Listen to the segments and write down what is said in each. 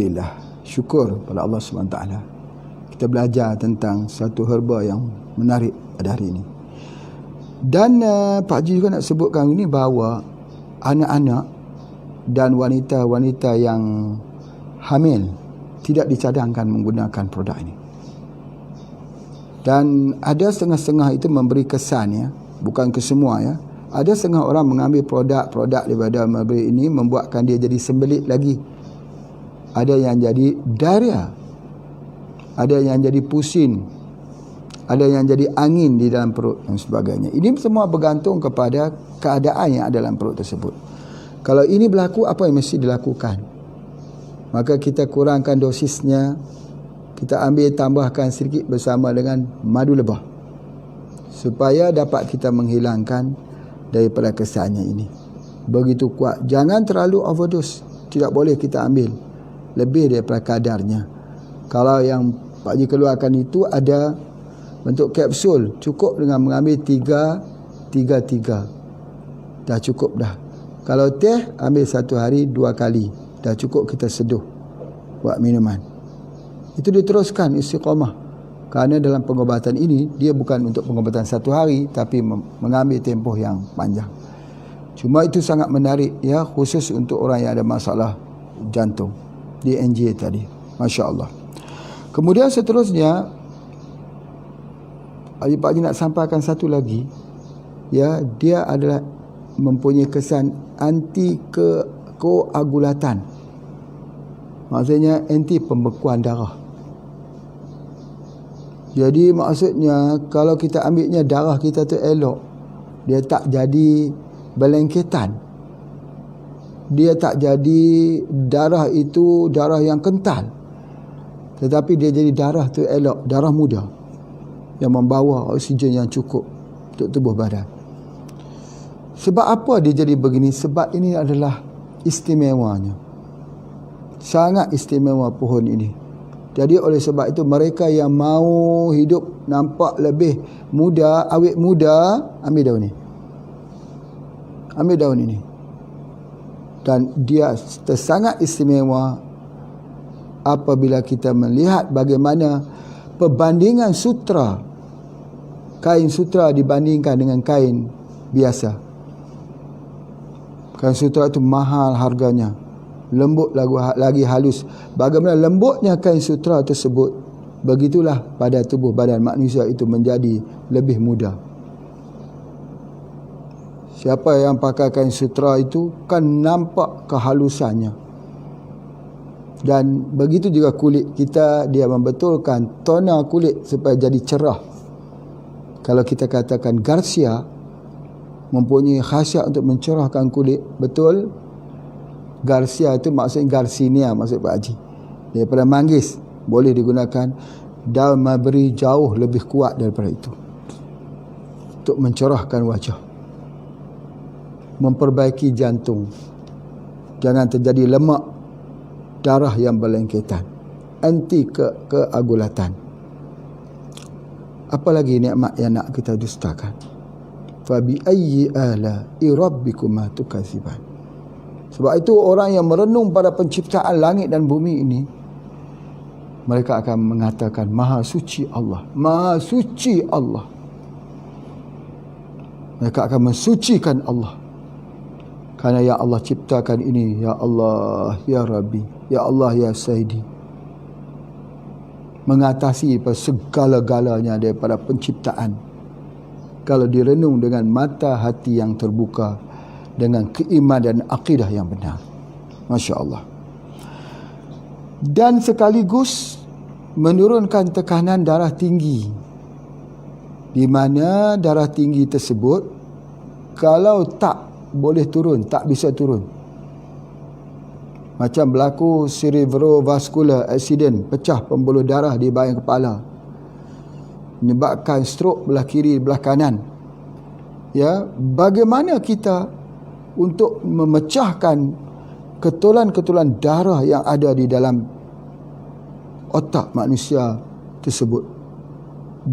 Alhamdulillah, syukur pada Allah SWT. Kita belajar tentang satu herba yang menarik pada hari ini. Dan Pak Haji juga nak sebutkan ini bahawa anak-anak dan wanita-wanita yang hamil tidak dicadangkan menggunakan produk ini. Dan ada setengah-setengah itu memberi kesan, ya, bukan kesemua, ya. Ada setengah orang mengambil produk-produk daripada Mulberry ini membuatkan dia jadi sembelit lagi. Ada yang jadi diarrhea, ada yang jadi pusing, ada yang jadi angin di dalam perut dan sebagainya. Ini semua bergantung kepada keadaan yang ada dalam perut tersebut. Kalau ini berlaku, apa yang mesti dilakukan? Maka kita kurangkan dosisnya, kita ambil tambahkan sedikit bersama dengan madu lebah supaya dapat kita menghilangkan daripada kesannya ini. Begitu kuat. Jangan terlalu overdose. Tidak boleh kita ambil lebih daripada kadarnya. Kalau yang Pak Haji keluarkan itu ada bentuk kapsul, cukup dengan mengambil 3 dah cukup dah. Kalau teh, ambil satu hari 2 kali, dah cukup kita seduh buat minuman. Itu diteruskan istiqamah, kerana dalam pengobatan ini dia bukan untuk pengobatan satu hari, tapi mengambil tempoh yang panjang. Cuma itu sangat menarik, ya, khusus untuk orang yang ada masalah jantung, DNJ tadi. Masya Allah. Kemudian seterusnya Pak Haji nak sampaikan satu lagi, ya, dia adalah mempunyai kesan anti koagulatan. Maksudnya anti pembekuan darah. Jadi maksudnya kalau kita ambilnya darah kita tu elok, dia tak jadi berlengketan, dia tak jadi darah itu darah yang kental, tetapi dia jadi darah tu elok, darah muda yang membawa oksigen yang cukup untuk tubuh badan. Sebab apa dia jadi begini? Sebab ini adalah istimewanya, sangat istimewa pohon ini. Jadi oleh sebab itu mereka yang mau hidup nampak lebih muda, awet muda, ambil daun ni. Ambil daun ini. Dan dia sangat istimewa apabila kita melihat bagaimana perbandingan sutra, kain sutra dibandingkan dengan kain biasa. Kain sutra itu mahal harganya, lembut lagi halus. Bagaimana lembutnya kain sutra tersebut, begitulah pada tubuh badan manusia itu menjadi lebih muda. Siapa yang pakai kain sutra itu kan nampak kehalusannya. Dan begitu juga kulit kita, dia membetulkan tona kulit supaya jadi cerah. Kalau kita katakan Garcia mempunyai khasiat untuk mencerahkan kulit, betul. Garcia itu maksudnya Garcinia, maksud Pak Haji. Daripada manggis boleh digunakan. Daun Mulberry jauh lebih kuat daripada itu untuk mencerahkan wajah, memperbaiki jantung, jangan terjadi lemak, darah yang berlengketan, anti keagulatan. Apalagi nikmat yang nak kita dustakan? Fabi ayyi ala'i rabbikuma tukadziban. Sebab itu orang yang merenung pada penciptaan langit dan bumi ini, mereka akan mengatakan Maha Suci Allah, Maha Suci Allah. Mereka akan mensucikan Allah, kerana yang Allah ciptakan ini, ya Allah, ya Rabbi, ya Allah, ya Sayyidi, mengatasi segala-galanya daripada penciptaan. Kalau direnung dengan mata hati yang terbuka, dengan keimanan dan akidah yang benar. Masya Allah. Dan sekaligus menurunkan tekanan darah tinggi, di mana darah tinggi tersebut kalau tak boleh turun, tak bisa turun. Macam berlaku cerebrovascular accident, pecah pembuluh darah di bayang kepala, menyebabkan stroke belah kiri, belah kanan. Ya, bagaimana kita untuk memecahkan ketulan-ketulan darah yang ada di dalam otak manusia tersebut?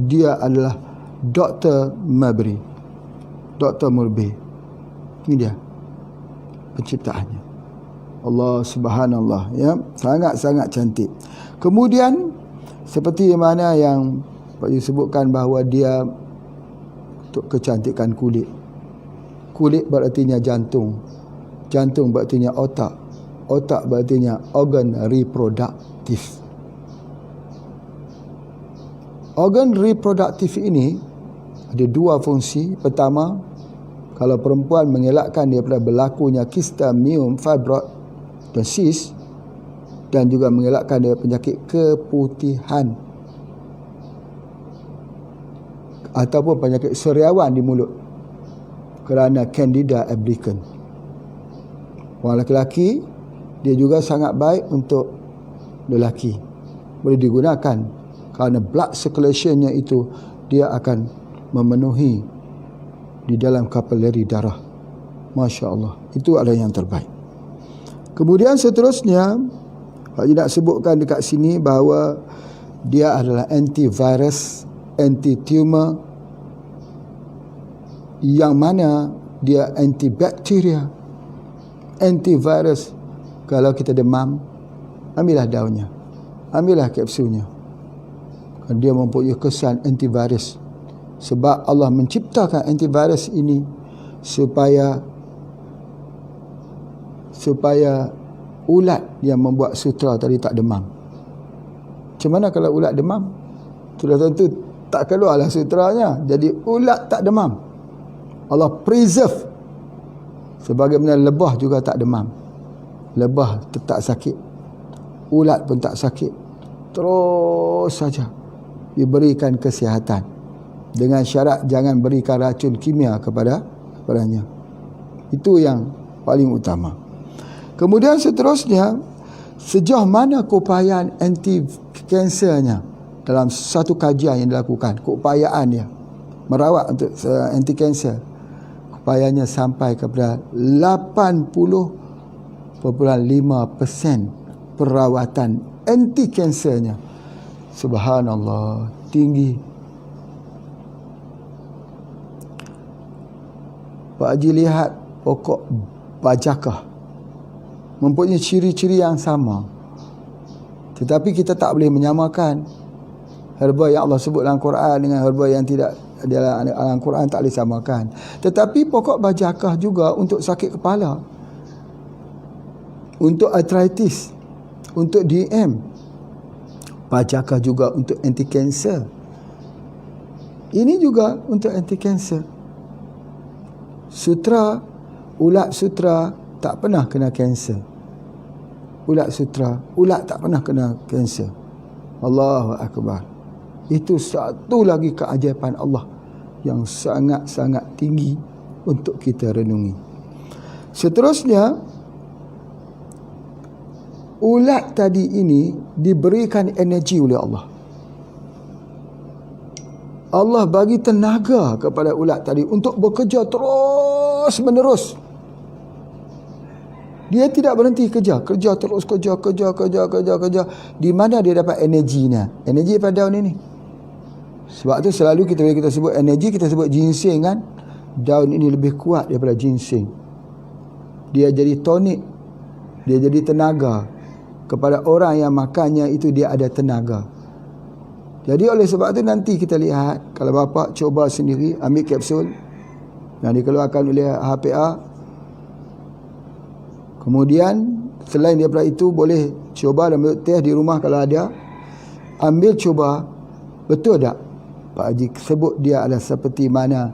Dia adalah Dr. Mulberry. Dr. Mulberry. Ini dia penciptaannya. Allah, subhanallah, ya, sangat-sangat cantik. Kemudian seperti mana yang Pak disebutkan bahawa dia untuk kecantikan kulit. Kulit berartinya jantung. Jantung berartinya otak. Otak berartinya organ reproduktif. Organ reproduktif ini ada dua fungsi. Pertama, kalau perempuan mengelakkan daripada berlakunya kista miom fibroid dan cyst, dan juga mengelakkan daripada penyakit keputihan ataupun penyakit seriawan di mulut kerana Candida albicans. Orang lelaki, dia juga sangat baik untuk lelaki. Boleh digunakan kerana blood circulation-nya itu dia akan memenuhi di dalam kapilari darah. Masya Allah, itu adalah yang terbaik. Kemudian seterusnya, Haji nak sebutkan dekat sini bahawa dia adalah antivirus, anti-tumor, yang mana dia antibakteria, antivirus. Kalau kita demam, ambillah daunnya, ambillah kapsulnya. Dia mempunyai kesan antivirus. Sebab Allah menciptakan antivirus ini supaya ulat yang membuat sutera tadi tak demam. Macam mana kalau ulat demam? Sudah tentu tak keluarlah suteranya. Jadi ulat tak demam. Allah preserve. Sebagaimana lebah juga tak demam. Lebah tetap sakit. Ulat pun tak sakit. Terus saja diberikan kesihatan. Dengan syarat jangan berikan racun kimia kepadanya. Itu yang paling utama. Kemudian seterusnya, sejauh mana keupayaan anti-kansernya dalam satu kajian yang dilakukan, keupayaan dia merawat untuk anti-kanser, keupayanya sampai kepada 80.5% perawatan anti-kansernya. Subhanallah, tinggi. Pak Haji lihat pokok bajakah mempunyai ciri-ciri yang sama, tetapi kita tak boleh menyamakan herba yang Allah sebut dalam Quran dengan herba yang tidak dalam Quran, tak boleh samakan. Tetapi pokok bajakah juga untuk sakit kepala, untuk arthritis, untuk DM. Bajakah juga untuk anti kanser. Ini juga untuk anti kanser. Sutera, ulat sutera tak pernah kena kanser. Ulat sutera, ulat tak pernah kena kanser. Allahu Akbar. Itu satu lagi keajaiban Allah yang sangat-sangat tinggi untuk kita renungi. Seterusnya, ulat tadi ini diberikan energi oleh Allah. Allah bagi tenaga kepada ulat tadi untuk bekerja terus menerus. Dia tidak berhenti kerja terus, kerja. Di mana dia dapat energinya? Energi pada daun ini. Sebab tu selalu kita sebut energi, kita sebut ginseng kan. Daun ini lebih kuat daripada ginseng. Dia jadi tonik, dia jadi tenaga. Kepada orang yang makannya itu dia ada tenaga. Jadi oleh sebab tu nanti kita lihat, kalau bapa cuba sendiri ambil kapsul yang dikeluarkan oleh HPA. Kemudian selain daripada itu, boleh cuba dalam bentuk teh di rumah kalau ada. Ambil cuba, betul tak Pak Haji sebut dia adalah seperti mana,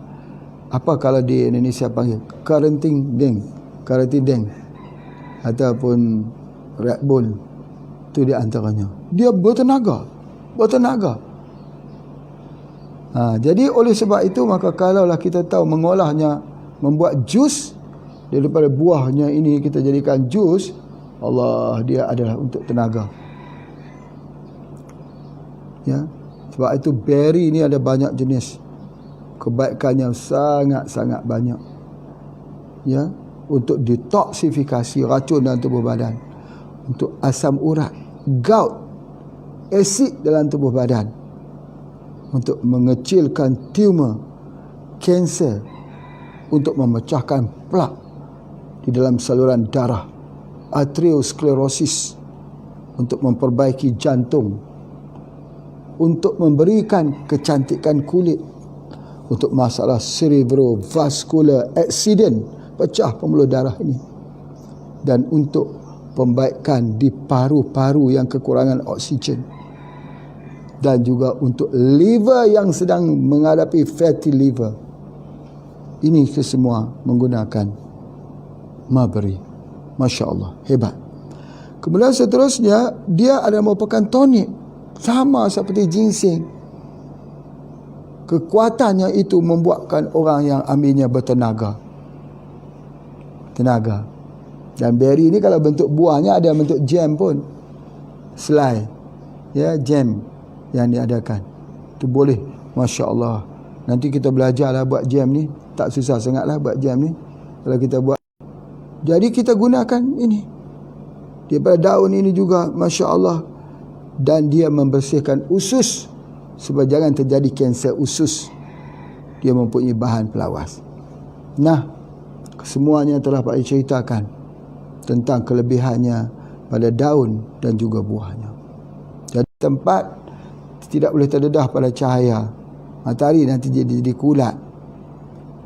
apa kalau di Indonesia panggil karanting deng ataupun Red Bull. Itu di antaranya. Dia bertenaga. Jadi oleh sebab itu, maka kalaulah kita tahu mengolahnya, membuat jus daripada buahnya ini, kita jadikan jus, Allah, dia adalah untuk tenaga. Ya. Sebab itu berry ini ada banyak jenis. Kebaikannya sangat-sangat banyak. Ya, untuk detoksifikasi racun dalam tubuh badan, untuk asam urat, gout, asid dalam tubuh badan, untuk mengecilkan tumor, kanser, untuk memecahkan plak di dalam saluran darah, arteriosklerosis, untuk memperbaiki jantung, untuk memberikan kecantikan kulit, untuk masalah cerebrovascular accident, pecah pembuluh darah ini, dan untuk pembaikan di paru-paru yang kekurangan oksigen, dan juga untuk liver yang sedang menghadapi fatty liver. Ini kesemua menggunakan Mulberry. Masya Allah, hebat. Kemudian seterusnya, dia adalah merupakan tonik, sama seperti ginseng. Kekuatannya itu membuatkan orang yang ambilnya bertenaga. Dan berry ni kalau bentuk buahnya ada bentuk jam pun. Selai. Ya, jam yang diadakan. Itu boleh. Masya Allah. Nanti kita belajarlah buat jam ni. Tak susah sangatlah buat jam ni. Kalau kita buat. Jadi kita gunakan ini. Daripada daun ini juga, Masya Allah. Dan dia membersihkan usus, supaya jangan terjadi kanser usus. Dia mempunyai bahan pelawas. Nah, semuanya telah Pak ceritakan tentang kelebihannya pada daun dan juga buahnya. Jadi tempat tidak boleh terdedah pada cahaya matahari, nanti jadi kulat.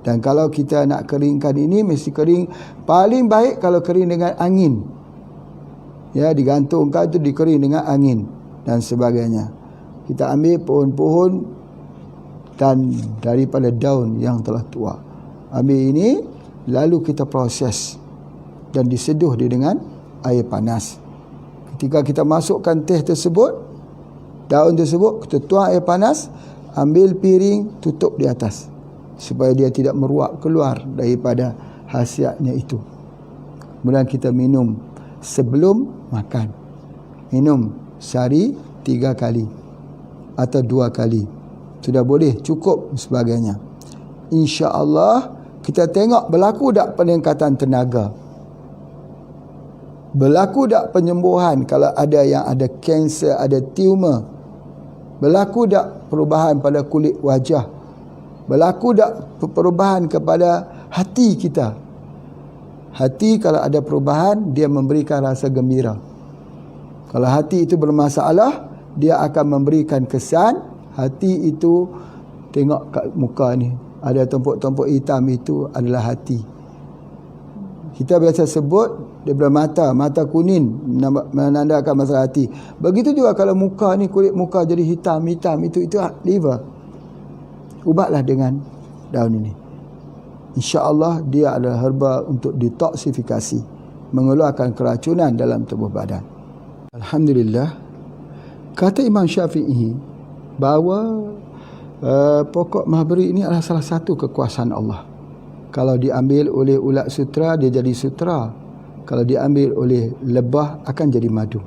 Dan kalau kita nak keringkan ini, mesti kering. Paling baik kalau kering dengan angin. Ya, digantungkan tu dikering dengan angin dan sebagainya. Kita ambil pohon-pohon dan daripada daun yang telah tua. Ambil ini, lalu kita proses dan diseduh dia dengan air panas. Ketika kita masukkan teh tersebut, daun tersebut, kita tuang air panas, ambil piring, tutup di atas, supaya dia tidak meruap keluar daripada khasiatnya itu. Kemudian kita minum sebelum makan. Minum sehari 3 kali atau 2 kali. Sudah boleh, cukup sebagainya. InsyaAllah kita tengok berlaku tak peningkatan tenaga. Berlaku tak penyembuhan kalau ada yang ada kanser, ada tumor. Berlaku tak perubahan pada kulit wajah. Berlaku tak perubahan kepada hati kita. Hati kalau ada perubahan, dia memberikan rasa gembira. Kalau hati itu bermasalah, dia akan memberikan kesan hati itu. Tengok kat muka ni, ada tumpuk-tumpuk hitam, itu adalah hati. Kita biasa sebut daripada mata kuning menandakan masalah hati. Begitu juga kalau muka ni, kulit muka jadi hitam-hitam, itu liver. Ubatlah dengan daun ini. InsyaAllah dia adalah herba untuk detoksifikasi, mengeluarkan keracunan dalam tubuh badan. Alhamdulillah. Kata Imam Syafi'i bahawa pokok Mulberry ini adalah salah satu kekuasaan Allah. Kalau diambil oleh ulat sutra, dia jadi sutra. Kalau diambil oleh lebah, akan jadi madu.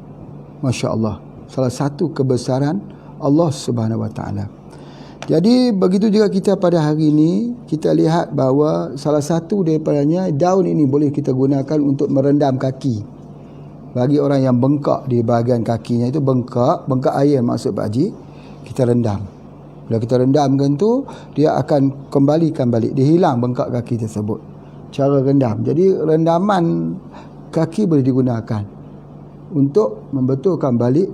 Masya Allah. Salah satu kebesaran Allah Subhanahu Wa Taala. Jadi begitu juga kita pada hari ini, kita lihat bahawa salah satu daripadanya, daun ini boleh kita gunakan untuk merendam kaki. Bagi orang yang bengkak di bahagian kakinya, itu bengkak air maksud Pak Haji, kita rendam. Bila kita rendamkan tu, dia akan kembalikan balik, dia hilang bengkak kaki tersebut. Cara rendam. Jadi rendaman kaki boleh digunakan untuk membetulkan balik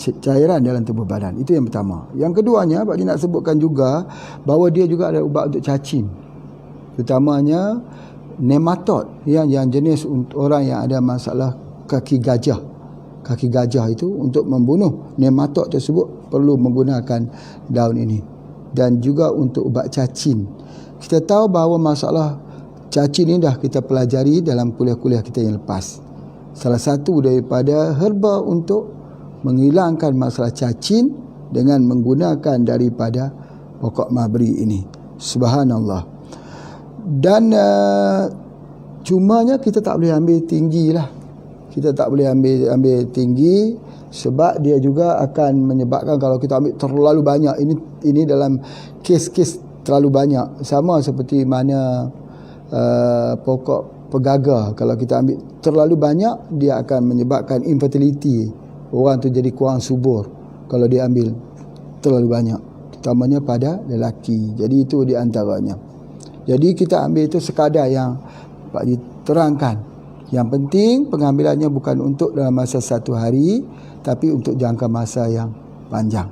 cairan dalam tubuh badan. Itu yang pertama. Yang keduanya, Pak Haji nak sebutkan juga bahawa dia juga ada ubat untuk cacing. Terutamanya nematod, yang jenis untuk orang yang ada masalah kaki gajah. Kaki gajah itu, untuk membunuh nematod tersebut perlu menggunakan daun ini. Dan juga untuk ubat cacing. Kita tahu bahawa masalah cacing ini dah kita pelajari dalam kuliah-kuliah kita yang lepas. Salah satu daripada herba untuk menghilangkan masalah cacing dengan menggunakan daripada pokok Mulberry ini. Subhanallah. Dan cumanya kita tak boleh ambil tinggi lah. Kita tak boleh ambil tinggi, sebab dia juga akan menyebabkan kalau kita ambil terlalu banyak. Ini dalam kes-kes terlalu banyak. Sama seperti mana pokok pegaga. Kalau kita ambil terlalu banyak, dia akan menyebabkan infertility. Orang tu jadi kurang subur kalau dia ambil terlalu banyak, terutamanya pada lelaki. Jadi itu di antaranya. Jadi kita ambil itu sekadar yang Pak Haji terangkan. Yang penting pengambilannya bukan untuk dalam masa 1 hari, tapi untuk jangka masa yang panjang.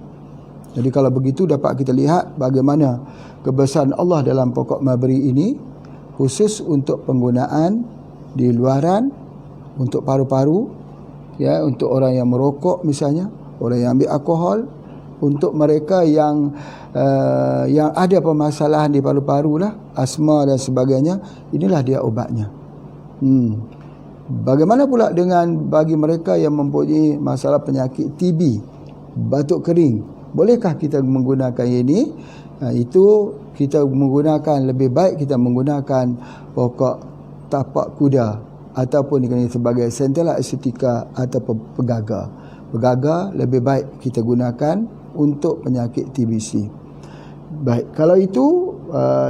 Jadi kalau begitu dapat kita lihat bagaimana kebesaran Allah dalam pokok mabri ini, khusus untuk penggunaan di luaran, untuk paru-paru, ya, untuk orang yang merokok misalnya, orang yang ambil alkohol, untuk mereka yang ada permasalahan di paru-paru lah, asma dan sebagainya, inilah dia ubatnya. Bagaimana pula dengan bagi mereka yang mempunyai masalah penyakit TB, batuk kering? Bolehkah kita menggunakan ini? Itu kita menggunakan, lebih baik kita menggunakan pokok tapak kuda ataupun dikenali sebagai Centella asiatica ataupun pegaga. Pegaga lebih baik kita gunakan untuk penyakit TBC. Baik, kalau itu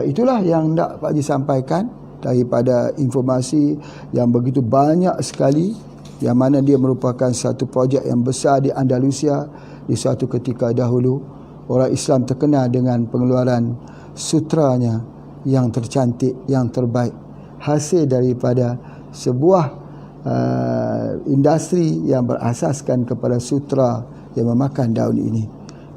itulah yang nak Pak Haji sampaikan daripada informasi yang begitu banyak sekali, yang mana dia merupakan satu projek yang besar di Andalusia di suatu ketika dahulu. Orang Islam terkenal dengan pengeluaran sutranya yang tercantik, yang terbaik, hasil daripada sebuah industri yang berasaskan kepada sutra yang memakan daun ini.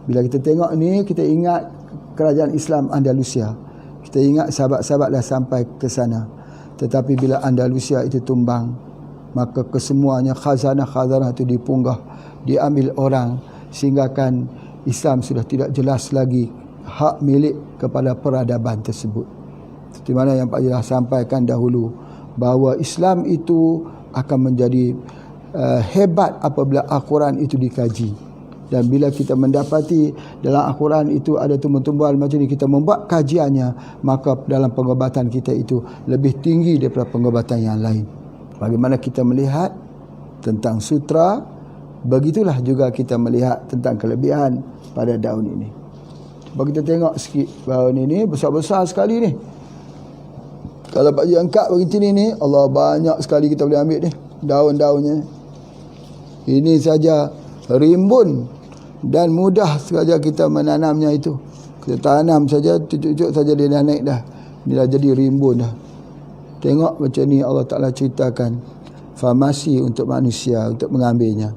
Bila kita tengok ni, kita ingat kerajaan Islam Andalusia, kita ingat sahabat-sahabat dah sampai ke sana. Tetapi bila Andalusia itu tumbang, maka kesemuanya khazanah-khazanah itu dipunggah, diambil orang, sehingga kan Islam sudah tidak jelas lagi hak milik kepada peradaban tersebut. Seperti mana yang Pak Haji dah sampaikan dahulu, bahawa Islam itu akan menjadi hebat apabila Al-Quran itu dikaji. Dan bila kita mendapati dalam Al-Quran itu ada tumbuh-tumbuhan macam ni, kita membuat kajiannya, maka dalam pengobatan kita itu lebih tinggi daripada pengobatan yang lain. Bagaimana kita melihat tentang sutra, begitulah juga kita melihat tentang kelebihan pada daun ini. Cuba kita tengok sikit daun ini, besar-besar sekali ni. Kalau Pak Haji angkat begini ni, Allah, banyak sekali kita boleh ambil ni daun-daunnya. Ini saja rimbun dan mudah saja kita menanamnya itu. Kita tanam saja, cucuk-cucuk saja dia dah naik dah. Dia dah jadi rimbun dah. Tengok macam ni Allah Ta'ala ceritakan farmasi untuk manusia, untuk mengambilnya.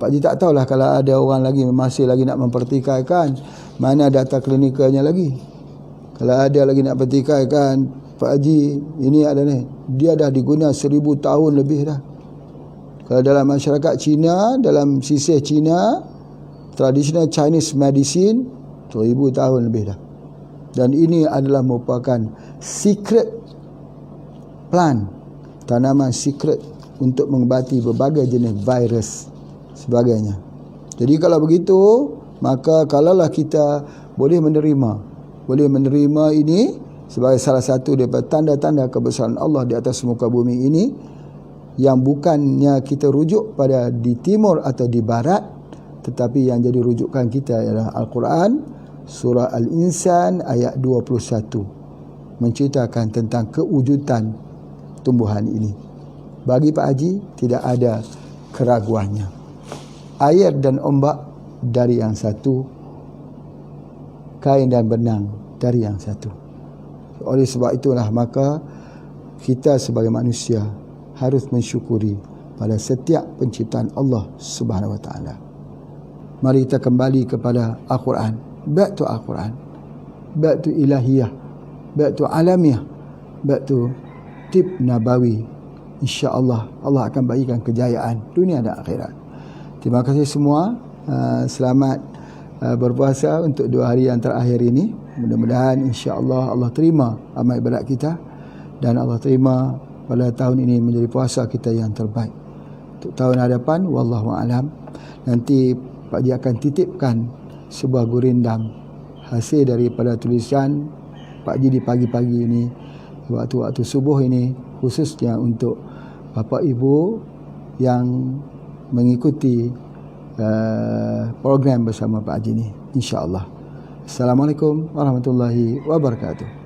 Pak Haji tak tahulah kalau ada orang lagi masih lagi nak mempertikaikan, mana data klinikalnya lagi. Kalau ada lagi nak pertikaikan, Pak Haji, ini ada ni, dia dah diguna 1000 tahun lebih dah. Kalau dalam masyarakat Cina, dalam sisih Cina, traditional Chinese medicine, 1000 tahun lebih dah. Dan ini adalah merupakan secret plant, tanaman secret untuk mengubati berbagai jenis virus sebagainya. Jadi kalau begitu, maka kalaulah kita boleh menerima ini sebagai salah satu daripada tanda-tanda kebesaran Allah di atas muka bumi ini, yang bukannya kita rujuk pada di timur atau di barat, tetapi yang jadi rujukan kita ialah Al-Quran, surah Al-Insan ayat 21, menceritakan tentang kewujudan tumbuhan ini. Bagi Pak Haji tidak ada keraguannya. Air dan ombak dari yang satu, kain dan benang dari yang satu. Oleh sebab itulah maka kita sebagai manusia harus mensyukuri pada setiap penciptaan Allah Subhanahu Wa Taala. Mari kita kembali kepada Al-Quran, back to Al-Quran, back to ilahiyah, back to alamiah, back to tip nabawi. InsyaAllah Allah akan bagikan kejayaan dunia dan akhirat. Terima kasih semua. Selamat berpuasa untuk 2 hari yang terakhir ini. Mudah-mudahan insya-Allah Allah terima amal ibadat kita, dan Allah terima pada tahun ini menjadi puasa kita yang terbaik. Untuk tahun hadapan, wallahu alam, nanti Pak Haji akan titipkan sebuah gurindam hasil daripada tulisan Pak Haji di pagi-pagi ini, waktu-waktu subuh ini, khususnya untuk Bapak Ibu yang mengikuti program bersama Pak Haji ini, insya-Allah. Assalamualaikum warahmatullahi wabarakatuh.